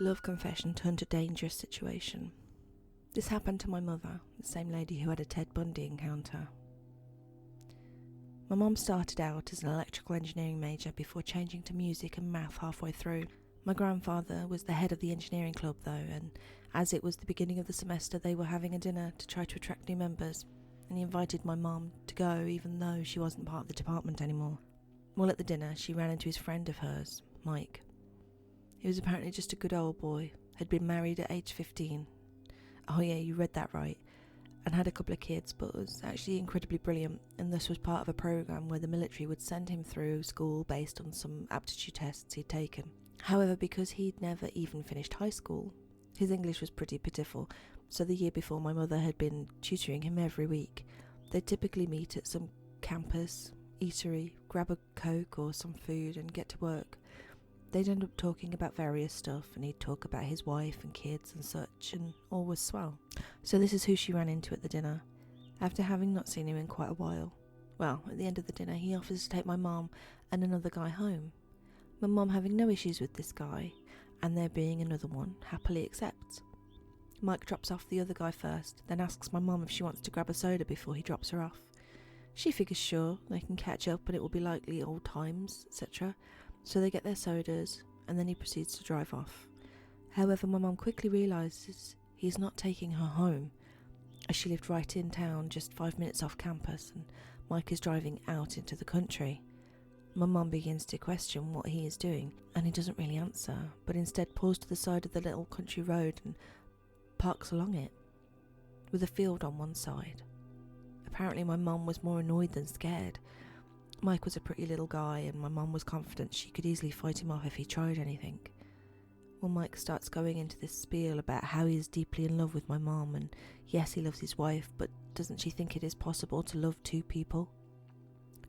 Love confession turned to dangerous situation. This happened to my mother, the same lady who had a Ted Bundy encounter. My mom started out as an electrical engineering major before changing to music and math halfway through. My grandfather was the head of the engineering club though, and as it was the beginning of the semester they were having a dinner to try to attract new members, and he invited my mom to go even though she wasn't part of the department anymore. While at the dinner she ran into his friend of hers, Mike. He was apparently just a good old boy, had been married at age 15. Oh yeah, you read that right. And had a couple of kids, but was actually incredibly brilliant, and thus was part of a programme where the military would send him through school based on some aptitude tests he'd taken. However, because he'd never even finished high school, his English was pretty pitiful, so the year before my mother had been tutoring him every week. They'd typically meet at some campus eatery, grab a Coke or some food and get to work. They'd end up talking about various stuff, and he'd talk about his wife and kids and such, and all was swell. So this is who she ran into at the dinner, after having not seen him in quite a while. Well, at the end of the dinner he offers to take my mom and another guy home. My mom, having no issues with this guy, and there being another one, happily accepts. Mike drops off the other guy first, then asks my mom if she wants to grab a soda before he drops her off. She figures sure, they can catch up and it will be likely old times, etc. So they get their sodas, and then he proceeds to drive off. However, my mum quickly realises he's not taking her home, as she lived right in town, just 5 minutes off campus, and Mike is driving out into the country. My mum begins to question what he is doing, and he doesn't really answer, but instead pulls to the side of the little country road and parks along it, with a field on one side. Apparently my mum was more annoyed than scared. Mike was a pretty little guy, and my mum was confident she could easily fight him off if he tried anything. Well, Mike starts going into this spiel about how he is deeply in love with my mum, and yes, he loves his wife, but doesn't she think it is possible to love two people?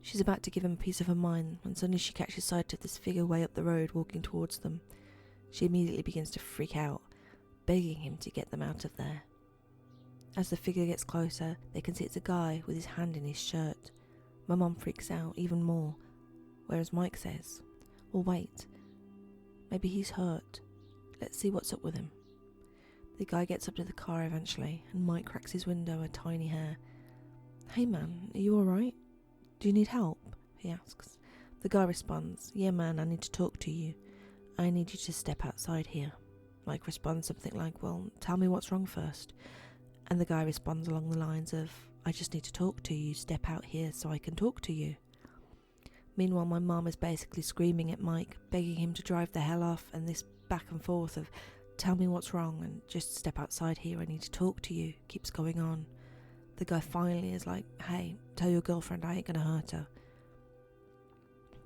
She's about to give him a piece of her mind when suddenly she catches sight of this figure way up the road walking towards them. She immediately begins to freak out, begging him to get them out of there. As the figure gets closer, they can see it's a guy with his hand in his shirt. My mum freaks out even more, whereas Mike says, well, wait, maybe he's hurt. Let's see what's up with him. The guy gets up to the car eventually, and Mike cracks his window a tiny hair. Hey man, are you alright? Do you need help? He asks. The guy responds, yeah man, I need to talk to you. I need you to step outside here. Mike responds something like, well, tell me what's wrong first. And the guy responds along the lines of, I just need to talk to you, step out here so I can talk to you. Meanwhile, my mum is basically screaming at Mike, begging him to drive the hell off, and this back and forth of, tell me what's wrong and just step outside here, I need to talk to you, keeps going on. The guy finally is like, hey, tell your girlfriend I ain't gonna hurt her.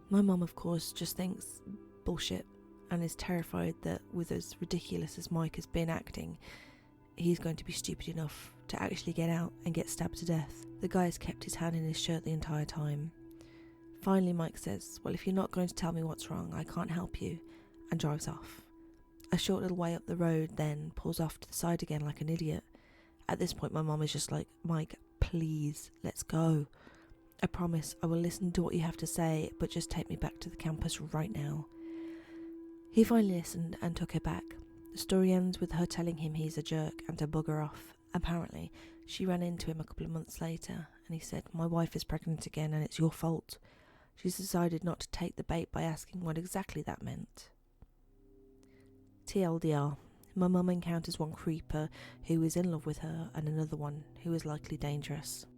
My mum, of course, just thinks bullshit and is terrified that with as ridiculous as Mike has been acting, he's going to be stupid enough to actually get out and get stabbed to death. The guy has kept his hand in his shirt the entire time. Finally, Mike says, well, if you're not going to tell me what's wrong, I can't help you, and drives off. A short little way up the road, then pulls off to the side again like an idiot. At this point, my mum is just like, Mike, please, let's go. I promise I will listen to what you have to say, but just take me back to the campus right now. He finally listened and took her back. The story ends with her telling him he's a jerk and to bugger off. Apparently, she ran into him a couple of months later, and he said, my wife is pregnant again and it's your fault. She's decided not to take the bait by asking what exactly that meant. TLDR, my mum encounters one creeper who is in love with her and another one who is likely dangerous.